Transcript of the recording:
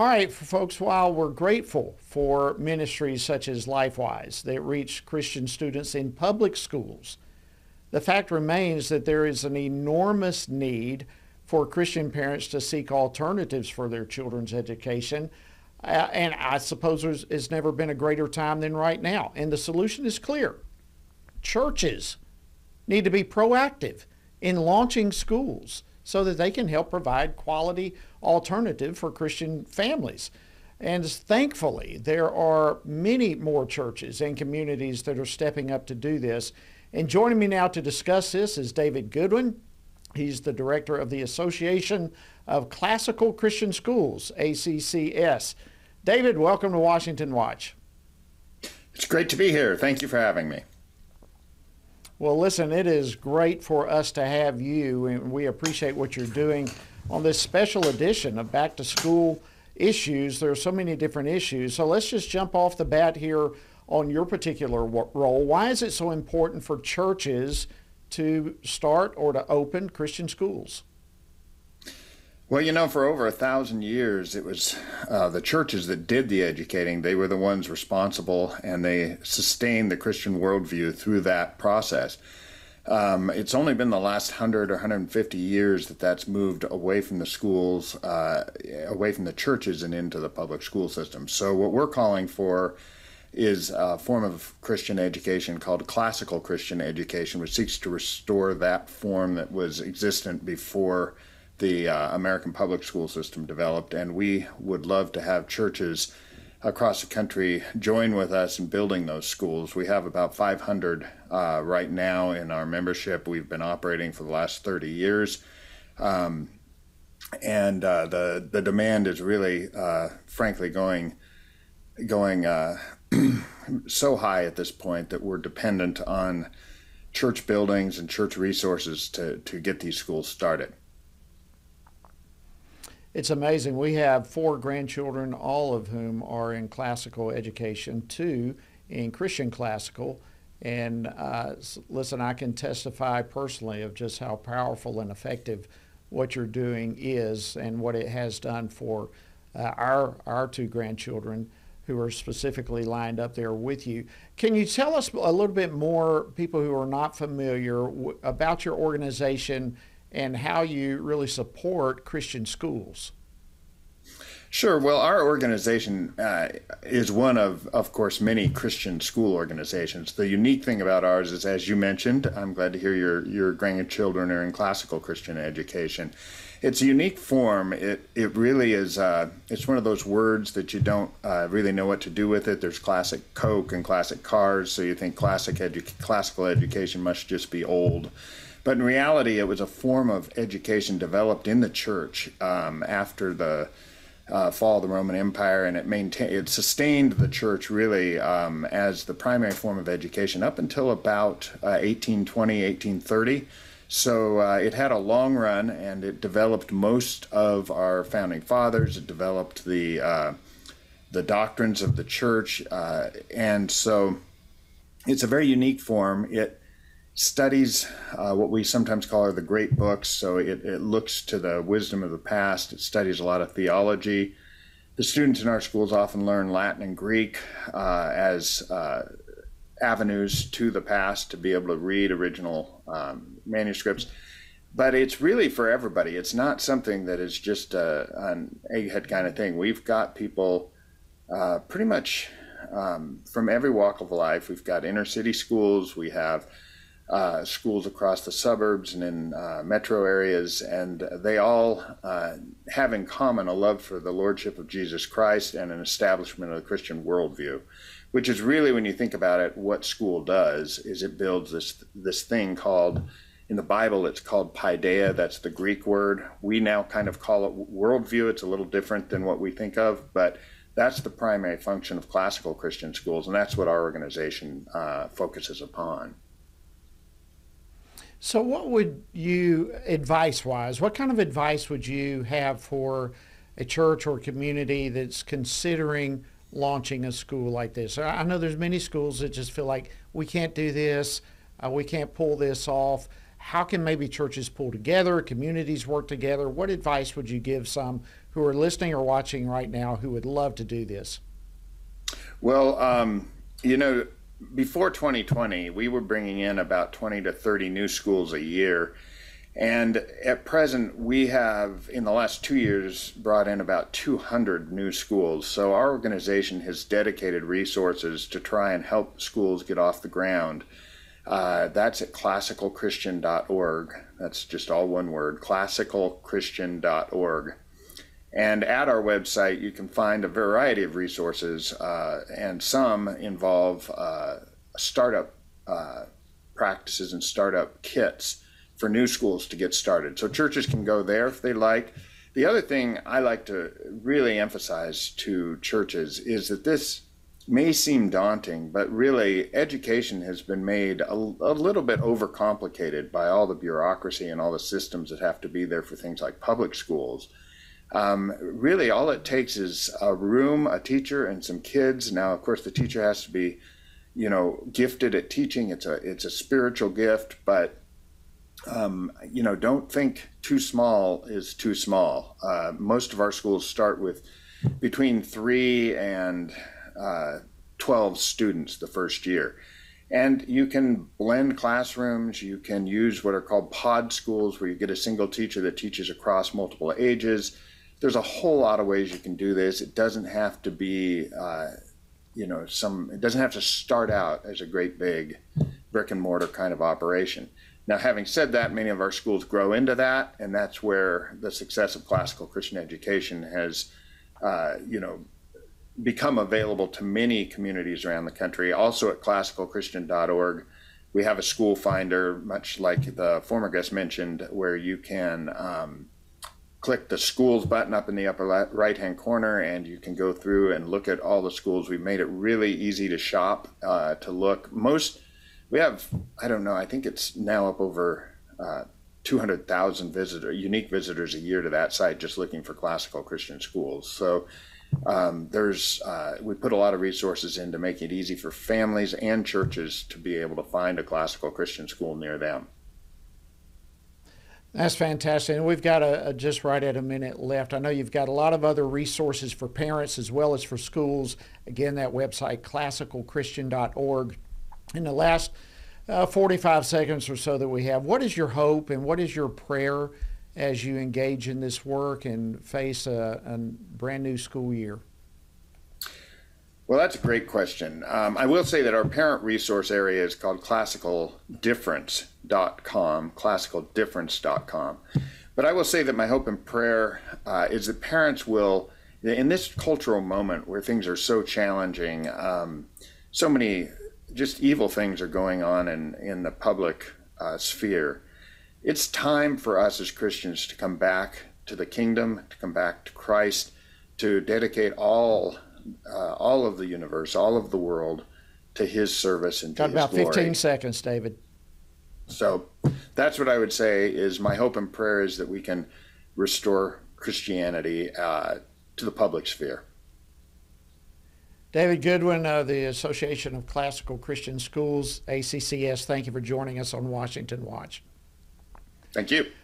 All right, folks, while we're grateful for ministries such as LifeWise that reach Christian students in public schools, the fact remains that there is an enormous need for Christian parents to seek alternatives for their children's education. And I suppose there's never been a greater time than right now. And the solution is clear. Churches need to be proactive in launching schools so that they can help provide quality alternative for Christian families. And thankfully, there are many more churches and communities that are stepping up to do this. And joining me now to discuss this is David Goodwin. He's the director of the Association of Classical Christian Schools, ACCS. David, welcome to Washington Watch. It's great to be here. Thank you for having me. Well, listen, it is great for us to have you, and we appreciate what you're doing on this special edition of Back to School Issues. There are so many different issues. So let's just jump off the bat here on your particular role. Why is it so important for churches to start or to open Christian schools? Well, for over 1,000 years, it was the churches that did the educating. They were the ones responsible, and they sustained the Christian worldview through that process. It's only been the last 100 or 150 years that that's moved away from the schools, away from the churches and into the public school system. So what we're calling for is a form of Christian education called classical Christian education, which seeks to restore that form that was existent before the American public school system developed. And we would love to have churches across the country join with us in building those schools. We have about 500 right now in our membership. We've been operating for the last 30 years. And the demand is really, frankly, going so high at this point that we're dependent on church buildings and church resources to get these schools started. It's amazing. We have 4 grandchildren, all of whom are in classical education, 2 in Christian classical. And listen, I can testify personally of just how powerful and effective what you're doing is and what it has done for our 2 grandchildren who are specifically lined up there with you. Can you tell us a little bit more, people who are not familiar, about your organization and how you really support Christian schools? Sure. Well, our organization is one of course, many Christian school organizations. The unique thing about ours is, as you mentioned, I'm glad to hear your grandchildren are in classical Christian education. It's a unique form. It really is. It's one of those words that you don't really know what to do with it. There's classic Coke and classic cars, so you think classical education must just be old. But in reality, it was a form of education developed in the church after the fall of the Roman Empire, and it sustained the church really as the primary form of education up until about 1820, 1830. So it had a long run, and it developed most of our founding fathers. It developed the doctrines of the church, and so it's a very unique form. It studies what we sometimes call the great books. So it looks to the wisdom of the past. It studies a lot of theology. The students in our schools often learn Latin and Greek as avenues to the past to be able to read original manuscripts. But it's really for everybody. It's not something that is just an egghead kind of thing. We've got people pretty much from every walk of life. We've got inner city schools. We have schools across the suburbs and in metro areas, and they all have in common a love for the Lordship of Jesus Christ and an establishment of the Christian worldview, which is really, when you think about it, what school does is it builds this thing called, in the Bible, it's called paideia. That's the Greek word. We now kind of call it worldview. It's a little different than what we think of, but that's the primary function of classical Christian schools, and that's what our organization focuses upon. So what would you, advice-wise, what kind of advice would you have for a church or community that's considering launching a school like this? I know there's many schools that just feel like we can't do this, we can't pull this off. How can maybe churches pull together, communities work together? What advice would you give some who are listening or watching right now who would love to do this? Well, you know, before 2020, we were bringing in about 20 to 30 new schools a year. And at present, we have, in the last 2 years, brought in about 200 new schools. So our organization has dedicated resources to try and help schools get off the ground. That's at classicalchristian.org. That's just all one word, classicalchristian.org. And at our website, you can find a variety of resources, and some involve startup practices and startup kits for new schools to get started. So churches can go there if they like. The other thing I like to really emphasize to churches is that this may seem daunting, but really education has been made a little bit overcomplicated by all the bureaucracy and all the systems that have to be there for things like public schools. Really, all it takes is a room, a teacher, and some kids. Now, of course, the teacher has to be, gifted at teaching. It's a spiritual gift, but don't think too small is too small. Most of our schools start with between 3 and 12 students the first year. And you can blend classrooms. You can use what are called pod schools, where you get a single teacher that teaches across multiple ages. There's a whole lot of ways you can do this. It doesn't have to be, it doesn't have to start out as a great big brick and mortar kind of operation. Now, having said that, many of our schools grow into that, and that's where the success of classical Christian education has, become available to many communities around the country. Also at classicalchristian.org, we have a school finder, much like the former guest mentioned, where you can click the schools button up in the upper right-hand corner, and you can go through and look at all the schools. We've made it really easy to shop, to look. We have, I think it's now up over 200,000 unique visitors a year to that site, just looking for classical Christian schools. So we put a lot of resources in to make it easy for families and churches to be able to find a classical Christian school near them. That's fantastic. And we've got just right at a minute left. I know you've got a lot of other resources for parents as well as for schools. Again, that website, classicalchristian.org. In the last 45 seconds or so that we have, what is your hope and what is your prayer as you engage in this work and face a brand new school year? Well, that's a great question. I will say that our parent resource area is called classicaldifference.com. But I will say that my hope and prayer is that parents will, in this cultural moment where things are so challenging, so many just evil things are going on in the public sphere. It's time for us as Christians to come back to the kingdom, to come back to Christ, to dedicate all of the universe, all of the world, to his service and to his glory. Got about 15 seconds, David. So that's what I would say is my hope and prayer is that we can restore Christianity to the public sphere. David Goodwin of the Association of Classical Christian Schools, ACCS, thank you for joining us on Washington Watch. Thank you.